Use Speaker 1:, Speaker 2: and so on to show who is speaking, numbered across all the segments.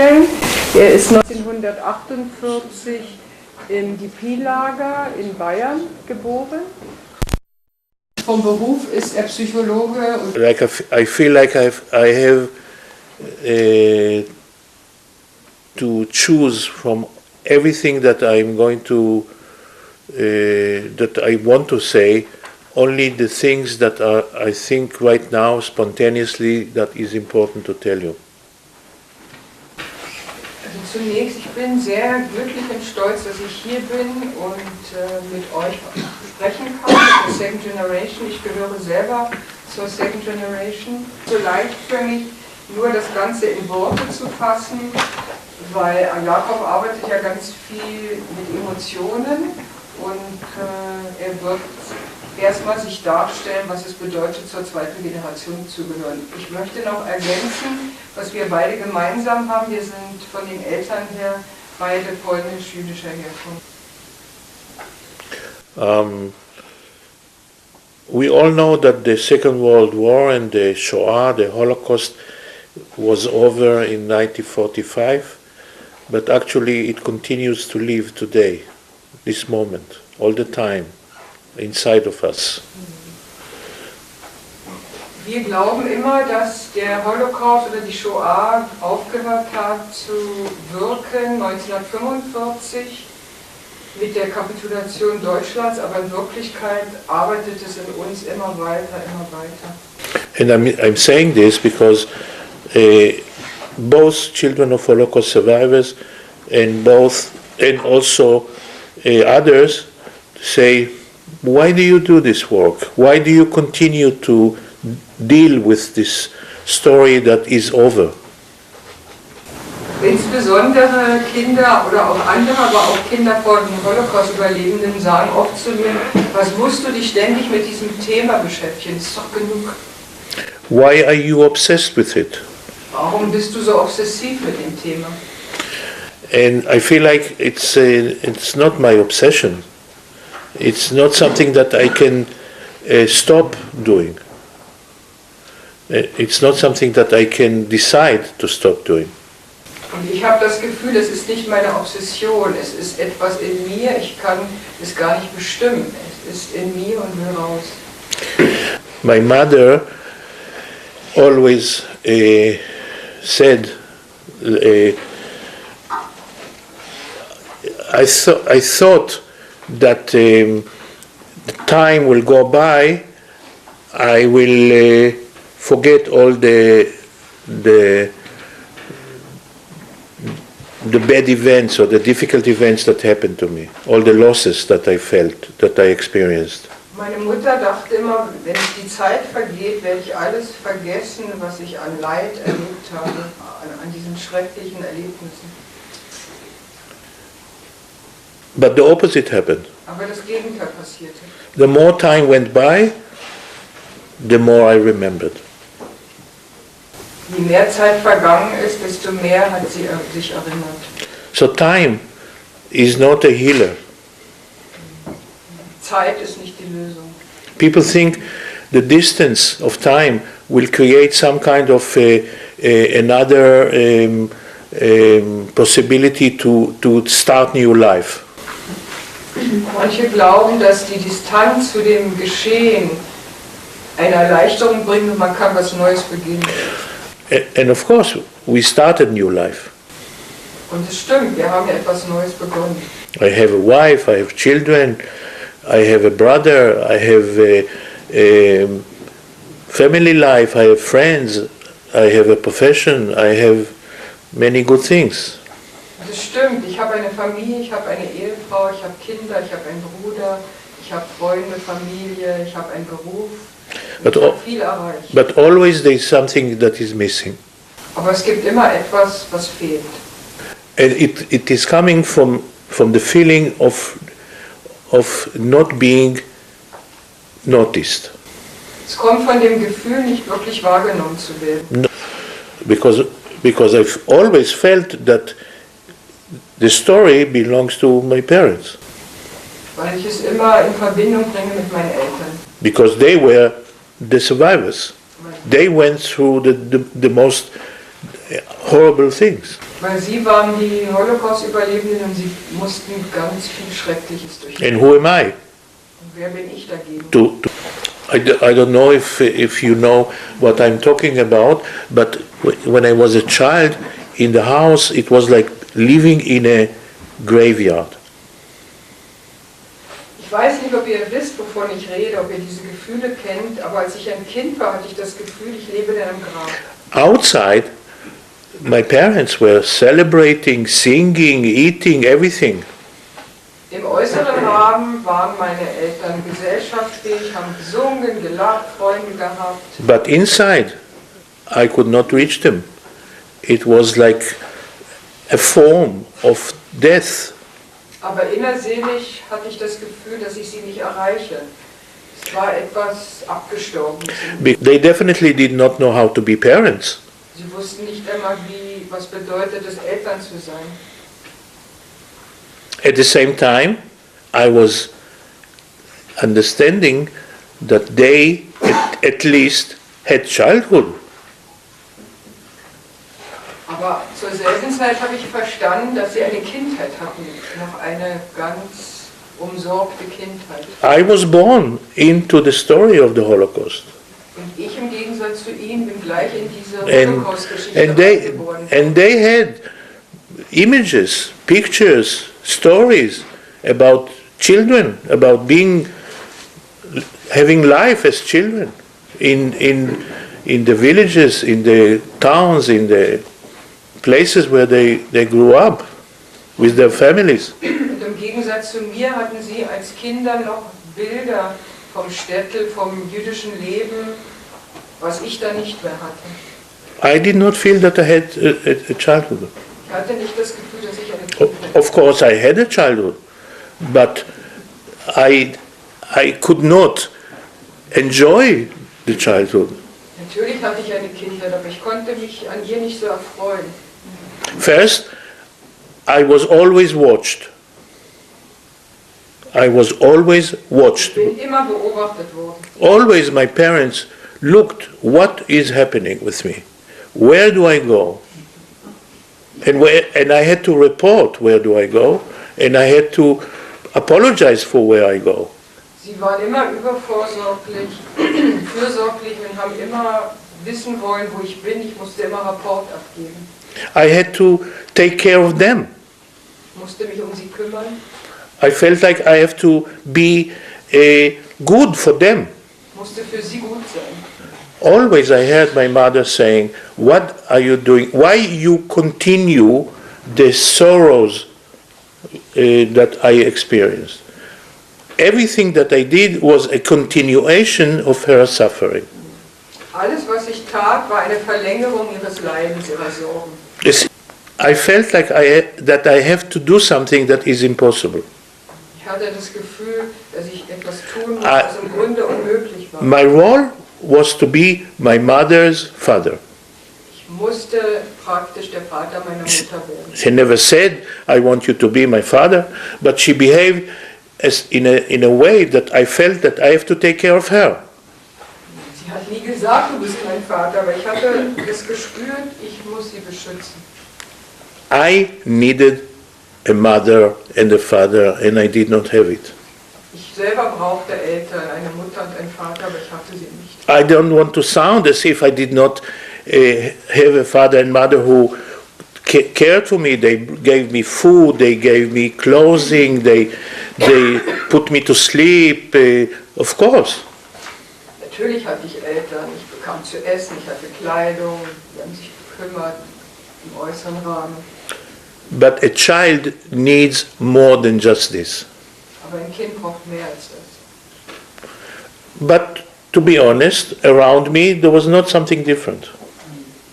Speaker 1: vorstellen. Er ist 1948 im DP-Lager in Bayern geboren. Vom Beruf ist er Psychologe.
Speaker 2: Like I feel like I have to choose from everything that I'm going to, that I want to say, only the things that are, I think right now spontaneously that is important to tell you.
Speaker 1: Also zunächst, ich bin sehr glücklich und stolz, dass ich hier bin und mit euch sprechen kann, mit der Second Generation. Ich gehöre selber zur Second Generation. So leicht für mich, nur das Ganze in Worte zu fassen, weil Jakob arbeitet ja ganz viel mit Emotionen und er wird erstmal sich darstellen, was es bedeutet, zur zweiten Generation zu gehören. Ich möchte noch ergänzen, was wir beide gemeinsam haben. Wir sind von den Eltern her beide polnisch-jüdischer Herkunft.
Speaker 2: We all know that the Second World War and the Shoah, the Holocaust, was over in 1945, but actually it continues to live today, this moment, all the time, inside of us.
Speaker 1: Wir glauben immer, dass der Holocaust oder die Shoah aufgehört hat zu wirken 1945 mit der Kapitulation Deutschlands, aber in Wirklichkeit arbeitet es in uns immer weiter, immer weiter.
Speaker 2: And I'm saying this because both children of Holocaust survivors and also others say, why do you do this work? Why do you continue to deal with this story that is over?
Speaker 1: Insbesondere Kinder oder auch andere, aber auch Kinder von Holocaust-Überlebenden sagen oft zu mir, was musst du dich ständig mit diesem Thema beschäftigen? Das ist doch genug.
Speaker 2: Why are you obsessed with it?
Speaker 1: Warum bist du so obsessiv mit dem Thema?
Speaker 2: And I feel like it's not my obsession. It's not something that I can stop doing. It's not something that I can decide to stop doing.
Speaker 1: Und ich habe das Gefühl, es ist nicht meine Obsession, es ist etwas in mir, ich kann es gar nicht bestimmen. Es ist in mir und will raus.
Speaker 2: My mother always said, I thought that the time will go by, I will forget all the bad events or the difficult events that happened to me, all the losses that I felt, that I experienced.
Speaker 1: Meine Mutter dachte immer, wenn die Zeit vergeht, werde ich alles vergessen, was ich an Leid erlebt habe, an diesen schrecklichen Erlebnissen.
Speaker 2: But the opposite happened.
Speaker 1: Aber das Gegenteil passierte.
Speaker 2: The more time went by, the more I remembered.
Speaker 1: Je mehr Zeit vergangen ist, desto mehr hat sie sich erinnert.
Speaker 2: So time is not a healer.
Speaker 1: Zeit ist nicht die Lösung.
Speaker 2: People think the distance of time will create some kind of another possibility to start new life.
Speaker 1: Manche glauben, dass die Distanz zu dem Geschehen eine Erleichterung bringt und man kann was Neues beginnen.
Speaker 2: And of course, we started new life.
Speaker 1: Und es stimmt, wir haben ja etwas Neues begonnen.
Speaker 2: I have a wife, I have children, I have a brother, I have a family life, I have friends, I have a profession, I have many good things.
Speaker 1: Das stimmt, ich habe eine Familie, ich habe eine Ehefrau, ich habe Kinder, ich habe einen Bruder, ich habe Freunde, Familie, ich habe einen Beruf. Ich habe viel erreicht.
Speaker 2: But always there is something that is missing.
Speaker 1: Aber es gibt immer etwas, was fehlt.
Speaker 2: And it is coming from the feeling of not being noticed.
Speaker 1: Es kommt von dem Gefühl, nicht wirklich wahrgenommen zu werden.
Speaker 2: No, because I've always felt that the story belongs to my parents.
Speaker 1: Weil ich es immer in Verbindung bringe mit meinen Eltern.
Speaker 2: Because they were the survivors. They went through the most horrible things.
Speaker 1: Weil Sie waren die Holocaust-Überlebenden und Sie mussten ganz viel Schreckliches durchleben.
Speaker 2: And who am I?
Speaker 1: Und wer bin ich dagegen?
Speaker 2: I don't know if you know what I'm talking about, but when I was a child in the house, it was like living in a graveyard.
Speaker 1: Ich weiß nicht, ob ihr wisst, wovon ich rede, ob ihr diese Gefühle kennt, aber als ich ein Kind war, hatte ich das Gefühl, ich lebe in einem Grab.
Speaker 2: Outside, my parents were celebrating, singing, eating, everything.
Speaker 1: Im äußeren Rahmen waren meine Eltern gesellschaftsfähig, haben gesungen, gelacht, Freunde gehabt.
Speaker 2: But inside, I could not reach them. It was like a form of death.
Speaker 1: Aber innerselig hatte ich das Gefühl, dass ich sie nicht erreiche. Es war etwas Abgestorbenes.
Speaker 2: They definitely did not know how to be parents.
Speaker 1: Sie wussten nicht einmal, was bedeutet es, Eltern zu sein.
Speaker 2: At the same time, I was understanding that they at least had childhood.
Speaker 1: Aber zur selben Zeit habe ich verstanden, dass sie eine Kindheit hatten, noch eine ganz umsorgte Kindheit.
Speaker 2: I was born into the story of the Holocaust.
Speaker 1: Und ich im Gegensatz zu ihnen bin gleich in diese Holocaust-Geschichte geboren.
Speaker 2: And they had images, pictures, stories about children, about having life as children in the villages, in the towns, in the places where they grew up with their families.
Speaker 1: Und im Gegensatz zu mir hatten sie als Kinder noch Bilder vom Städtel, vom jüdischen Leben, was ich da nicht mehr hatte.
Speaker 2: I did not feel that I had a childhood.
Speaker 1: Ich hatte nicht das Gefühl, dass ich eine Kindheit hatte.
Speaker 2: Of course I had a childhood, but I could not enjoy the childhood.
Speaker 1: Natürlich hatte ich eine Kindheit, aber ich konnte mich an ihr nicht so erfreuen.
Speaker 2: First, I was always watched. I was always watched.
Speaker 1: Ich bin immer beobachtet worden.
Speaker 2: Always my parents looked what is happening with me. Where do I go? And I had to report where do I go, and I had to apologize for where I go.
Speaker 1: Sie waren immer übervorsorglich, fürsorglich und haben immer wissen wollen, wo ich bin. Ich musste immer Rapport abgeben.
Speaker 2: I had to take care of them.
Speaker 1: Ich musste mich um sie kümmern.
Speaker 2: I felt like I have to be good for them.
Speaker 1: Ich musste für sie gut sein.
Speaker 2: Always I heard my mother saying, what are you doing? Why you continue the sorrows that I experienced? Everything that I did was a continuation of her suffering.
Speaker 1: Alles, was ich tat, war eine Verlängerung ihres Leidens, ihrer Sorgen.
Speaker 2: I felt like that I have to do something that is impossible.
Speaker 1: Ich hatte das Gefühl, dass ich etwas tun muss, was im Grunde unmöglich war.
Speaker 2: My role was to be my mother's father.
Speaker 1: Ich musste praktisch der Vater meiner Mutter werden.
Speaker 2: She never said, I want you to be my father, but she behaved in a way that I felt that I have to take care of her.
Speaker 1: Sie hat nie gesagt, du bist mein Vater, aber ich hatte das gespürt, ich muss sie beschützen.
Speaker 2: I needed a mother and a father, and I did not have it.
Speaker 1: Ich selber brauchte Eltern, eine Mutter und einen Vater, aber ich hatte sie nicht.
Speaker 2: I don't want to sound as if I did not have a father and mother who cared for me. They gave me food, they gave me clothing, they put me to sleep, of course.
Speaker 1: Natürlich hatte ich Eltern, ich bekam zu essen, ich hatte Kleidung, die haben sich gekümmert im äußeren Rahmen.
Speaker 2: But a child needs more than just this.
Speaker 1: Aber ein Kind braucht mehr als das.
Speaker 2: But to be honest, around me there was not something different.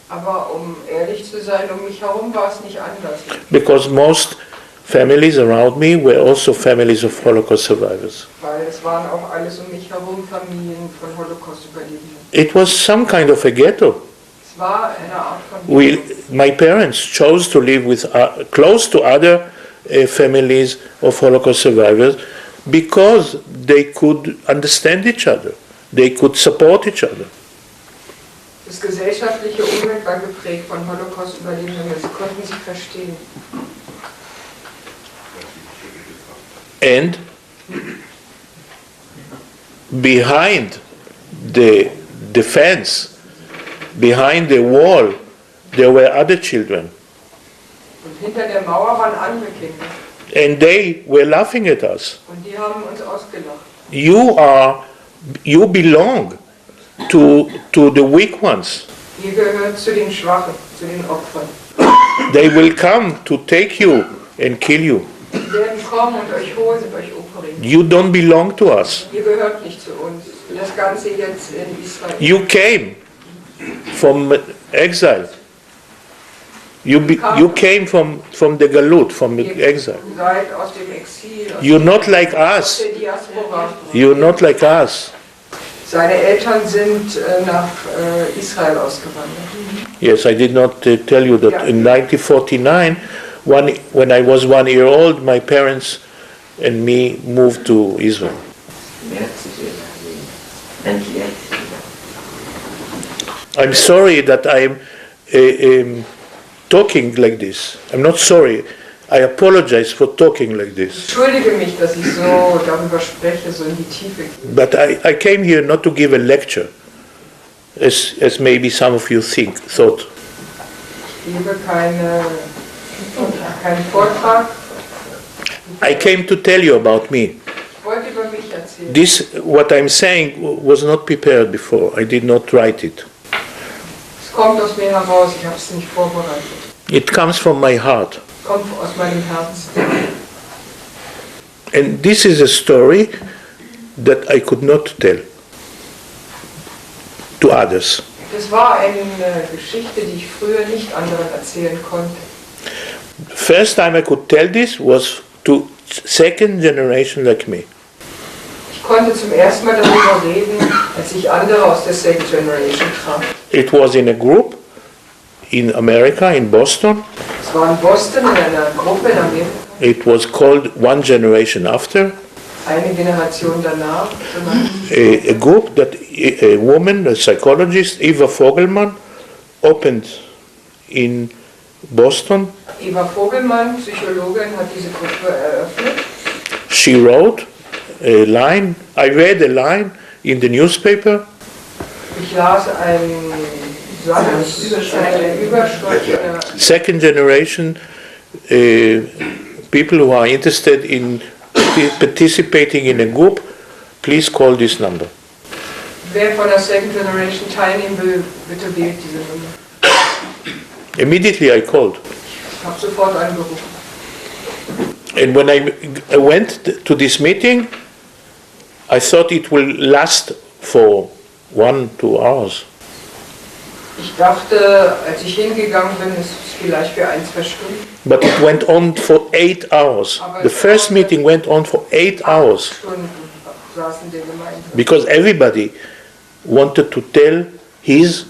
Speaker 1: Aber um ehrlich zu sein, um mich herum war es nicht anders.
Speaker 2: Because most families around me were also families of Holocaust survivors.
Speaker 1: Weil es waren auch alles um mich herum Familien von Holocaust-Überlebenden.
Speaker 2: It was some kind of a ghetto.
Speaker 1: Es war eine Art von
Speaker 2: My parents chose to live with close to other families of Holocaust survivors because they could understand each other. They could support each other.
Speaker 1: Das gesellschaftliche Umfeld war geprägt von Holocaust-Überlebenden, das konnten sie verstehen.
Speaker 2: And behind the fence, behind the wall, there were other children.
Speaker 1: Und hinter der Mauer waren andere Kinder.
Speaker 2: And they were laughing at us.
Speaker 1: Und die haben uns ausgelacht.
Speaker 2: You belong to the weak ones.
Speaker 1: Ihr gehört zu den Schwachen, zu den Opfern.
Speaker 2: They will come to take you and kill you.
Speaker 1: Sie werden kommen und euch holen und euch umbringen.
Speaker 2: You don't belong to us.
Speaker 1: Ihr gehört nicht zu uns. Das Ganze jetzt in Israel.
Speaker 2: You came from exile. You came from the Galut, from the exile.
Speaker 1: Ihr seid aus dem Exil.
Speaker 2: You're not like us.
Speaker 1: Aus der Diaspora.
Speaker 2: You're not like us.
Speaker 1: Seine Eltern sind nach Israel ausgewandert.
Speaker 2: Yes, I did not tell you that in 1949, when I was 1 year old, my parents and me moved to Israel. I'm sorry that I'm talking like this. I'm not sorry. I apologize for talking like this.
Speaker 1: Entschuldige mich, dass ich so darüber spreche, so in die Tiefe gehe.
Speaker 2: But I came here not to give a lecture, as maybe some of you thought.
Speaker 1: Ich gebe keinen Vortrag.
Speaker 2: I came to tell you about me.
Speaker 1: Ich wollte über mich erzählen.
Speaker 2: This, what I'm saying, was not prepared before. I did not write it.
Speaker 1: Es kommt aus mir heraus, ich habe es nicht vorbereitet.
Speaker 2: It comes from my heart.
Speaker 1: Kommt aus meinem Herzen.
Speaker 2: And this is a story that I could not tell to others.
Speaker 1: Das war eine Geschichte, die ich früher nicht anderen erzählen konnte.
Speaker 2: First time I could tell this was to second generation like me.
Speaker 1: Ich konnte zum ersten Mal darüber reden, als ich andere aus der Second Generation traf.
Speaker 2: It was in a group in America, in Boston.
Speaker 1: Es war in Boston in einer Gruppe in Amerika.
Speaker 2: It was called One Generation After.
Speaker 1: Eine Generation danach.
Speaker 2: A group that a woman, a psychologist, Eva Vogelmann, opened in Boston.
Speaker 1: Eva Vogelmann, Psychologin, hat diese Gruppe eröffnet.
Speaker 2: She wrote a line. I read a line in the newspaper.
Speaker 1: Ich las eine Überschrift.
Speaker 2: Second generation people who are interested in participating in a group, please call this number.
Speaker 1: Wer von der Second Generation teilnehmen will, bitte wählt diese Nummer.
Speaker 2: Immediately I called.
Speaker 1: Ich habe sofort angerufen.
Speaker 2: And when I went to this meeting, I thought it will last for 1-2 hours.
Speaker 1: Ich dachte, als ich hingegangen bin, ist es vielleicht für 1-2 Stunden.
Speaker 2: But it went on for 8 hours. The first meeting went on for 8 hours.
Speaker 1: Stunden saßen wir gemeinsam.
Speaker 2: Because everybody wanted to tell his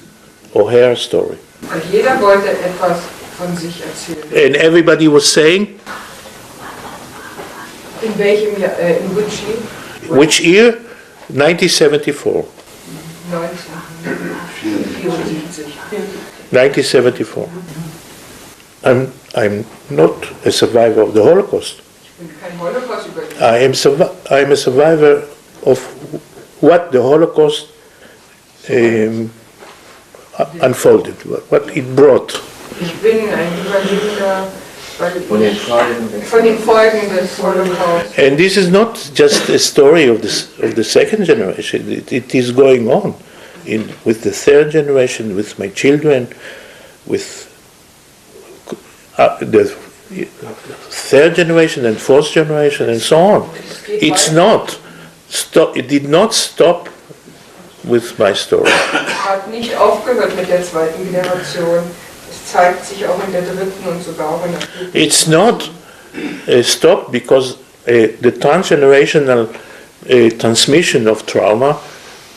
Speaker 2: or her story.
Speaker 1: Und jeder wollte etwas von sich erzählen.
Speaker 2: And everybody was saying,
Speaker 1: In welchem Jahr, in which year?
Speaker 2: which year? 1974. 1974. I'm not a survivor of the Holocaust.
Speaker 1: Ich bin kein Holocaust-Überlebender.
Speaker 2: I am a survivor of what the Holocaust unfolded, what it brought.
Speaker 1: Ich bin ein Überlebender von den Folgen des Holocaust.
Speaker 2: And this is not just a story of the second generation. It is going on with the third generation, with my children, with the third generation and fourth generation, and so on. It did not stop with my story.
Speaker 1: Hat nicht aufgehört mit der zweiten Generation. Es zeigt sich auch in der dritten und sogar auch in der vierten.
Speaker 2: It's not stopped because the transgenerational transmission of trauma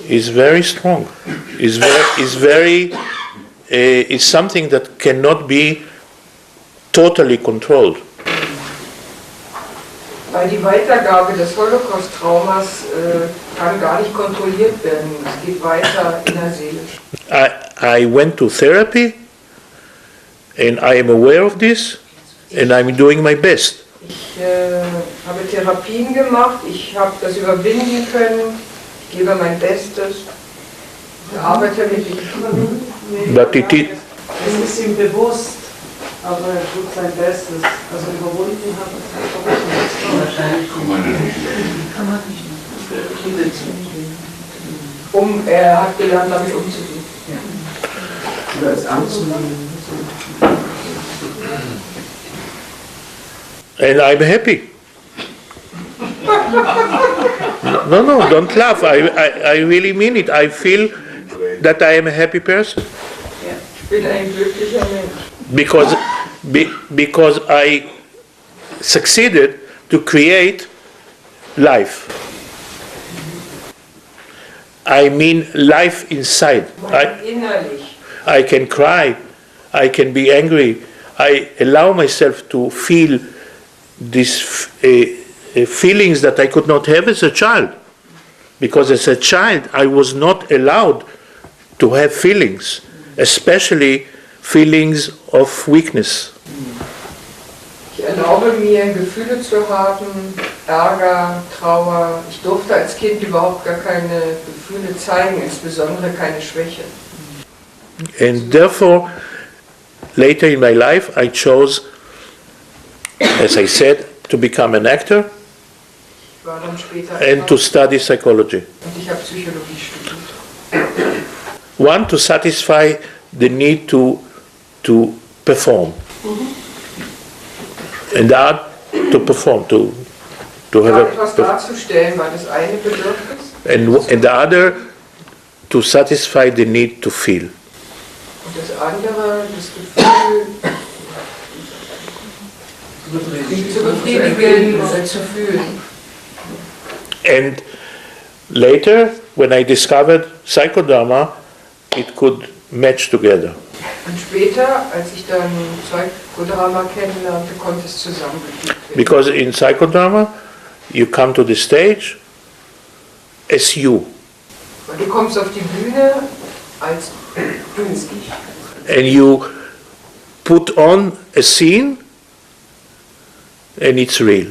Speaker 2: is very strong. Is something that cannot be totally controlled.
Speaker 1: Weil die Weitergabe des Holocaust-Traumas kann gar nicht kontrolliert werden. Es geht weiter innerseelisch.
Speaker 2: I went to therapy And I am aware of this, and I'm doing my best.
Speaker 1: Ich habe Therapien gemacht, ich habe das überwinden können, ich gebe mein Bestes, ich arbeite mit ihm.
Speaker 2: But it is,
Speaker 3: Es ist ihm bewusst, aber er tut sein Bestes. Also überwunden hat er es wahrscheinlich.
Speaker 1: Er hat gelernt, damit umzugehen.
Speaker 3: Oder es anzunehmen.
Speaker 2: and I'm happy. No, don't laugh. I really mean it. I feel that I am a happy person.
Speaker 1: Ich bin ein glücklicher Mensch.
Speaker 2: Because I succeeded to create life. I mean life inside.
Speaker 1: Innerlich.
Speaker 2: I can cry, I can be angry, I allow myself to feel these feelings that I could not have as a child. Because as a child I was not allowed to have feelings, especially feelings of weakness.
Speaker 1: Ich erlaube mir, Gefühle zu haben, Ärger, Trauer. Ich durfte als Kind überhaupt gar keine Gefühle zeigen, insbesondere keine Schwäche.
Speaker 2: And therefore, later in my life, I chose, as I said, to become an actor
Speaker 1: Ich war dann später
Speaker 2: and to study psychology.
Speaker 1: und ich habe Psychologie studiert.
Speaker 2: One, to satisfy the need to perform. And that to perform, to have
Speaker 1: Etwas darzustellen war das eine Bedürfnis.
Speaker 2: and the other, to satisfy the need to feel.
Speaker 1: Und das andere, das Gefühl zu befriedigen oder zu fühlen.
Speaker 2: And later, when I discovered psychodrama, it could match together.
Speaker 1: Und später, als ich dann Psychodrama kennenlernte, konnte es zusammengefügt werden.
Speaker 2: Because in psychodrama, you come to the stage as you.
Speaker 1: Und du kommst auf die Bühne als Ich.
Speaker 2: And you put on a scene and it's real.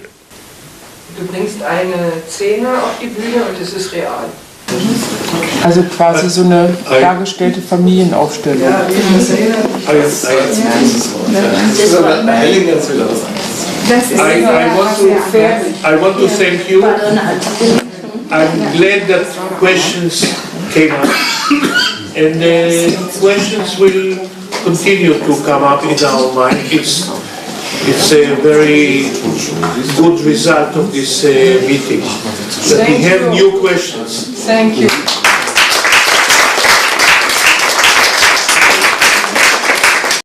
Speaker 1: Du bringst eine Szene auf die Bühne und es ist real.
Speaker 4: Also quasi so eine dargestellte Familienaufstellung.
Speaker 1: Ja, das erinnert mich.
Speaker 2: I want to thank you. I'm glad that questions came up, and the questions will continue to come up in our mind. It's a very good result of this meeting, that we have new questions.
Speaker 1: Thank you.